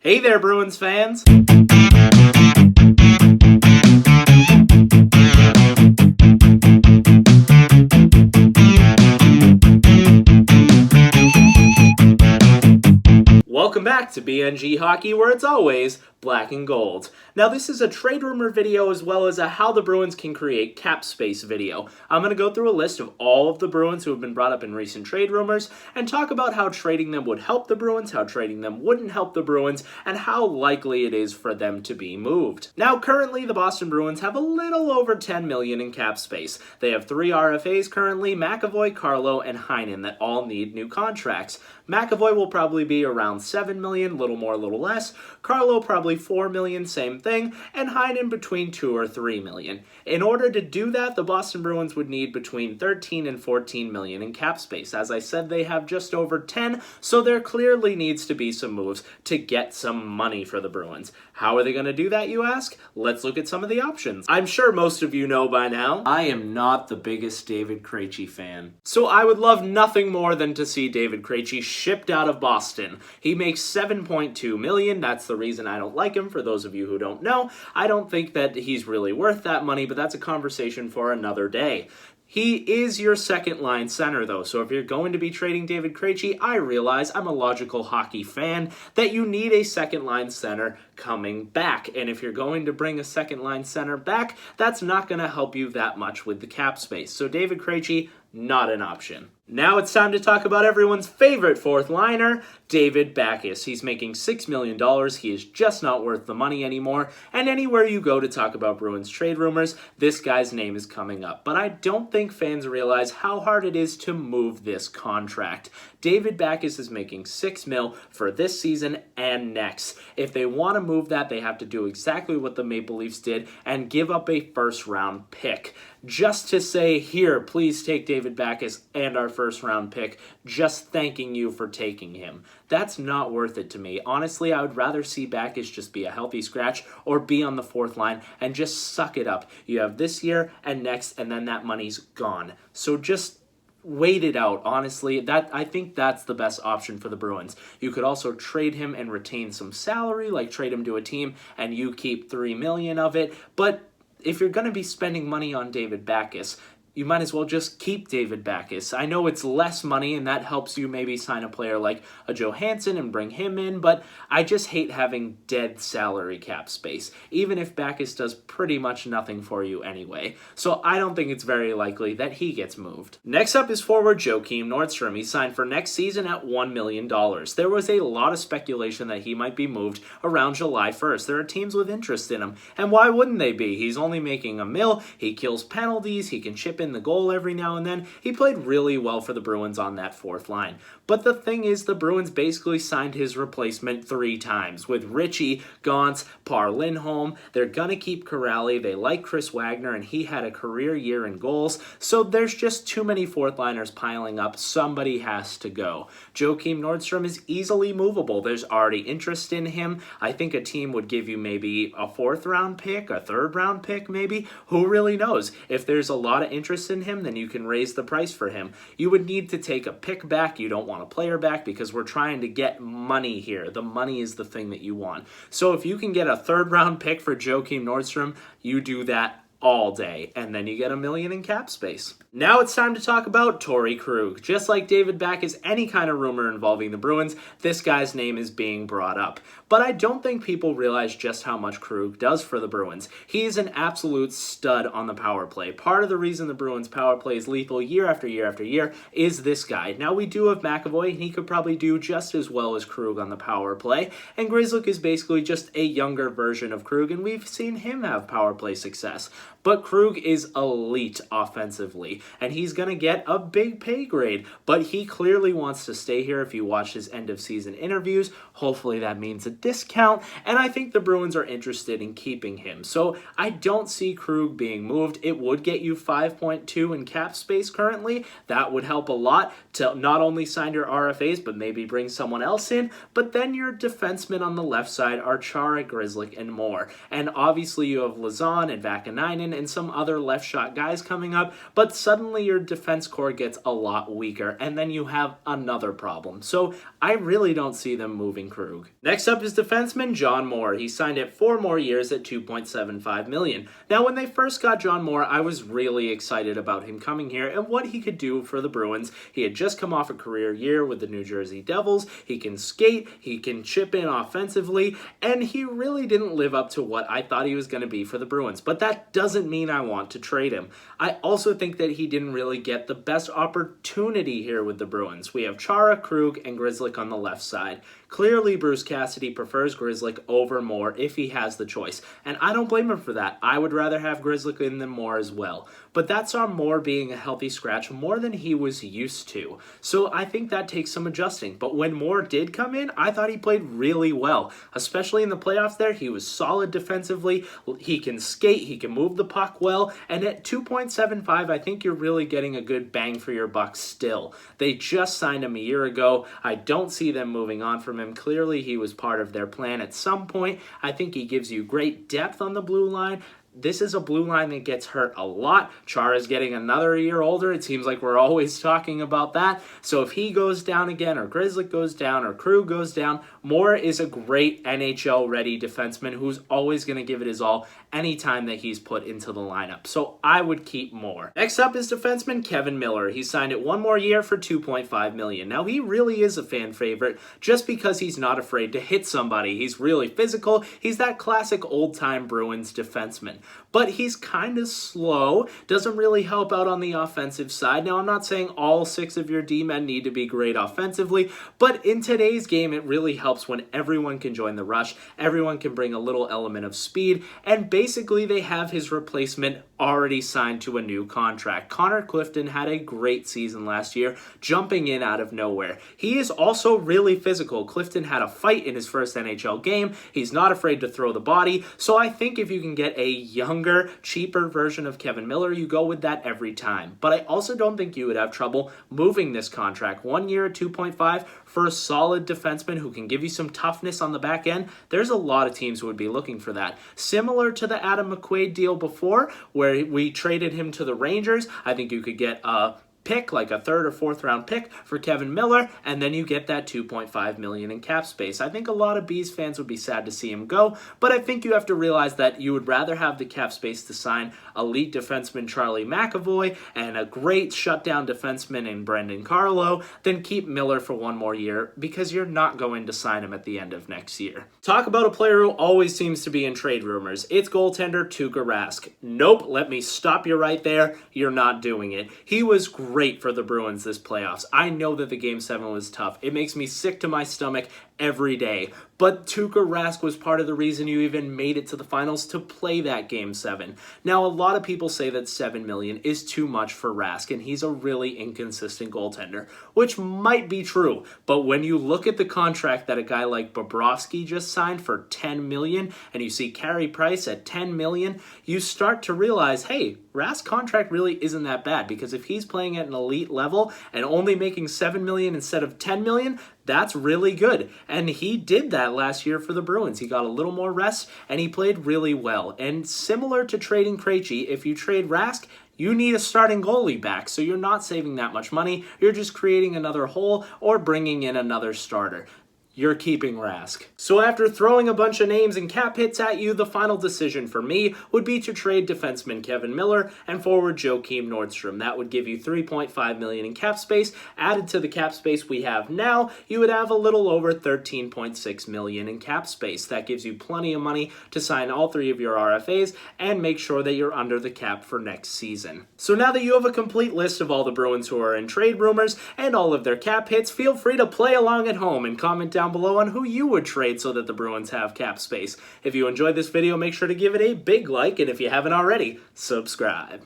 Hey there, Bruins fans! Welcome back to BNG Hockey, where it's always black and gold. Now, this is a trade rumor video as well as a how the Bruins can create cap space video. I'm going to go through a list of all of the Bruins who have been brought up in recent trade rumors and talk about how trading them would help the Bruins, how trading them wouldn't help the Bruins, and how likely it is for them to be moved. Now, currently, the Boston Bruins have a little over $10 million in cap space. They have 3 RFAs currently, McAvoy, Carlo, and Heinen, that all need new contracts. McAvoy will probably be around $7 million, little more, little less. Carlo probably $4 million, same thing, and Heinen between $2 or $3 million. In order to do that, the Boston Bruins would need between $13 and $14 million in cap space. As I said, they have just over 10, so there clearly needs to be some moves to get some money for the Bruins. How are they going to do that, you ask? Let's look at some of the options. I'm sure most of you know by now, I am not the biggest David Krejci fan. So I would love nothing more than to see David Krejci shipped out of Boston. He makes $7.2 million. That's the reason I don't like him, for those of you who don't know. I don't think that he's really worth that money, but that's a conversation for another day. He is your second-line center, though, so if you're going to be trading David Krejci, I realize, I'm a logical hockey fan, that you need a second-line center coming back. And if you're going to bring a second-line center back, that's not going to help you that much with the cap space. So David Krejci, not an option. Now it's time to talk about everyone's favorite fourth liner, David Backes. He's making $6 million. He is just not worth the money anymore. And anywhere you go to talk about Bruins trade rumors, this guy's name is coming up. But I don't think fans realize how hard it is to move this contract. David Backes is making $6 million for this season and next. If they want to move that, they have to do exactly what the Maple Leafs did and give up a first-round pick. Just to say, here, please take David Backes and our first-round pick, just thanking you for taking him. That's not worth it to me. Honestly, I would rather see Backes just be a healthy scratch or be on the fourth line and just suck it up. You have this year and next, and then that money's gone. So just wait it out. Honestly, I think that's the best option for the Bruins. You could also trade him and retain some salary, like trade him to a team and you keep $3 million of it, but if you're going to be spending money on David Backes, you might as well just keep David Backes. I know it's less money, and that helps you maybe sign a player like a Johansson and bring him in, but I just hate having dead salary cap space, even if Backes does pretty much nothing for you anyway. So I don't think it's very likely that he gets moved. Next up is forward Joakim Nordstrom. He signed for next season at $1 million. There was a lot of speculation that he might be moved around July 1st. There are teams with interest in him, and why wouldn't they be? He's only making $1 million. He kills penalties. He can chip in the goal every now and then. He played really well for the Bruins on that fourth line. But the thing is, the Bruins basically signed his replacement 3 times. With Ritchie, Gauntz, Par Lindholm, they're going to keep Corrali. They like Chris Wagner, and he had a career year in goals. So there's just too many fourth liners piling up. Somebody has to go. Joakim Nordstrom is easily movable. There's already interest in him. I think a team would give you maybe a 4th round pick, a 3rd round pick maybe. Who really knows? If there's a lot of interest in him, then you can raise the price for him. You would need to take a pick back. You don't want a player back because we're trying to get money here. The money is the thing that you want. So if you can get a 3rd round pick for Joakim Nordstrom, you do that all day, and then you get $1 million in cap space. Now it's time to talk about Torey Krug. Just like David Backes, any kind of rumor involving the Bruins, this guy's name is being brought up. But I don't think people realize just how much Krug does for the Bruins. He's an absolute stud on the power play. Part of the reason the Bruins power play is lethal year after year after year is this guy. Now we do have McAvoy, and he could probably do just as well as Krug on the power play. And Grzelcyk is basically just a younger version of Krug, and we've seen him have power play success. But Krug is elite offensively, and he's going to get a big pay grade. But he clearly wants to stay here if you watch his end-of-season interviews. Hopefully that means a discount, and I think the Bruins are interested in keeping him. So I don't see Krug being moved. It would get you 5.2 in cap space currently. That would help a lot to not only sign your RFAs, but maybe bring someone else in. But then your defensemen on the left side are Chara, Grzelcyk, and more. And obviously you have Lazan and Vakanainen and some other left shot guys coming up, but suddenly your defense core gets a lot weaker, and then you have another problem. So I really don't see them moving Krug. Next up is defenseman John Moore. He signed it 4 more years at $2.75 million. Now, when they first got John Moore, I was really excited about him coming here and what he could do for the Bruins. He had just come off a career year with the New Jersey Devils. He can skate, he can chip in offensively, and he really didn't live up to what I thought he was going to be for the Bruins. But that doesn't mean I want to trade him. I also think that he didn't really get the best opportunity here with the Bruins. We have Chara, Krug, and Grzelcyk on the left side. Clearly, Bruce Cassidy prefers Grzelcyk over Moore if he has the choice, and I don't blame him for that. I would rather have Grzelcyk in than Moore as well. But that's on Moore being a healthy scratch more than he was used to. So I think that takes some adjusting. But when Moore did come in, I thought he played really well. Especially in the playoffs there, he was solid defensively. He can skate, he can move the puck well, and at 2.75, I think you're really getting a good bang for your buck still. They just signed him a year ago. I don't see them moving on from him. Clearly, he was part of their plan at some point. I think he gives you great depth on the blue line. This is a blue line that gets hurt a lot. Chara's getting another year older. It seems like we're always talking about that. So if he goes down again, or Grzelcyk goes down, or Krug goes down, Moore is a great NHL-ready defenseman who's always going to give it his all anytime that he's put into the lineup. So I would keep Moore. Next up is defenseman Kevin Miller. He signed it 1 more year for $2.5 million. Now, he really is a fan favorite just because he's not afraid to hit somebody. He's really physical. He's that classic old-time Bruins defenseman. But he's kind of slow, doesn't really help out on the offensive side. Now, I'm not saying all 6 of your D-men need to be great offensively, but in today's game, it really helps when everyone can join the rush, everyone can bring a little element of speed, and basically they have his replacement already signed to a new contract. Connor Clifton had a great season last year, jumping in out of nowhere. He is also really physical. Clifton had a fight in his first NHL game. He's not afraid to throw the body, so I think if you can get a younger, cheaper version of Kevin Miller, you go with that every time. But I also don't think you would have trouble moving this contract. 1 year at 2.5 for a solid defenseman who can give you some toughness on the back end. There's a lot of teams who would be looking for that. Similar to the Adam McQuaid deal before, where we traded him to the Rangers. I think you could get a pick, like a 3rd or 4th round pick for Kevin Miller, and then you get that $2.5 million in cap space. I think a lot of Bees fans would be sad to see him go, but I think you have to realize that you would rather have the cap space to sign elite defenseman Charlie McAvoy and a great shutdown defenseman in Brendan Carlo than keep Miller for 1 more year, because you're not going to sign him at the end of next year. Talk about a player who always seems to be in trade rumors. It's goaltender Tuukka Rask. Nope, let me stop you right there. You're not doing it. He was great for the Bruins this playoffs. I know that the Game 7 was tough. It makes me sick to my stomach every day. But Tuukka Rask was part of the reason you even made it to the finals to play that Game 7. Now, a lot of people say that $7 million is too much for Rask, and he's a really inconsistent goaltender, which might be true. But when you look at the contract that a guy like Bobrovsky just signed for $10 million, and you see Carey Price at $10 million, you start to realize, hey, Rask's contract really isn't that bad, because if he's playing at an elite level and only making $7 million instead of $10 million, that's really good. And he did that last year for the Bruins. He got a little more rest, and he played really well. And similar to trading Krejci, if you trade Rask, you need a starting goalie back, so you're not saving that much money. You're just creating another hole or bringing in another starter. You're keeping Rask. So after throwing a bunch of names and cap hits at you, the final decision for me would be to trade defenseman Kevin Miller and forward Joakim Nordstrom. That would give you $3.5 million in cap space. Added to the cap space we have now, you would have a little over $13.6 million in cap space. That gives you plenty of money to sign all 3 of your RFAs and make sure that you're under the cap for next season. So now that you have a complete list of all the Bruins who are in trade rumors and all of their cap hits, feel free to play along at home and comment down below on who you would trade so that the Bruins have cap space. If you enjoyed this video, make sure to give it a big like, and if you haven't already, subscribe.